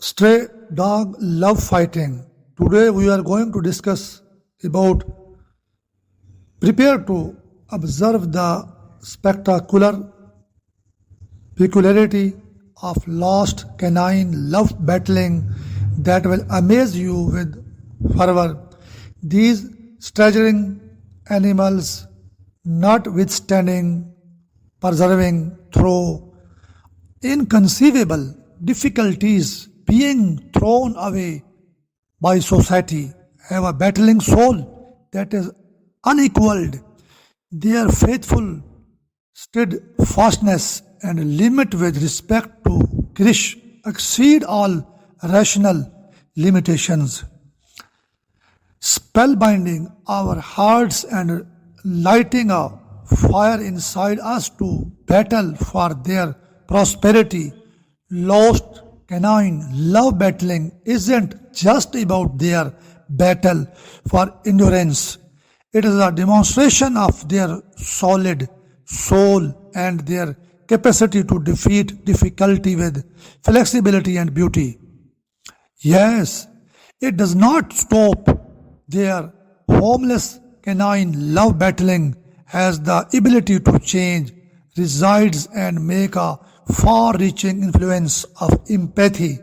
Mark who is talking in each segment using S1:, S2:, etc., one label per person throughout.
S1: Stray dog love fighting. Today we are going to discuss about prepare to observe the spectacular peculiarity of lost canine love battling that will amaze you with fervor. These staggering animals, notwithstanding preserving through inconceivable difficulties being thrown away by society, have a battling soul that is unequaled. Their faithful steadfastness and limit with respect to Krish exceed all rational limitations, spellbinding our hearts and lighting a fire inside us to battle for their prosperity. Lost canine love battling isn't just about their battle for endurance. It is a demonstration of their solid soul and their capacity to defeat difficulty with flexibility and beauty. Yes, it does not stop there. Homeless canine love battling has the ability to change, resides, and make a far reaching influence of empathy.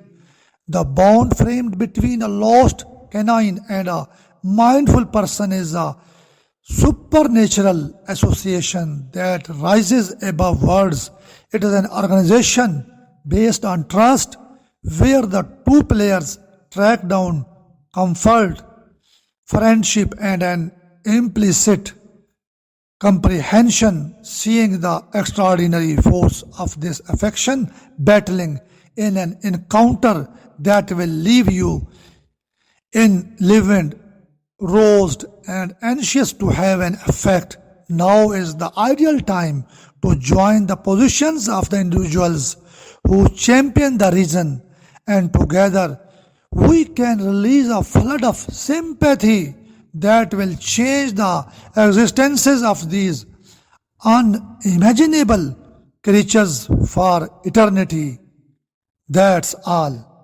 S1: The bond framed between a lost canine and a mindful person is a supernatural association that rises above words. It is an organization based on trust where the two players track down comfort, friendship, and an implicit comprehension, seeing the extraordinary force of this affection battling in an encounter that will leave you enlivened, roused, and anxious to have an effect. Now is the ideal time to join the positions of the individuals who champion the reason, and together we can release a flood of sympathy that will change the existences of these unimaginable creatures for eternity. That's all.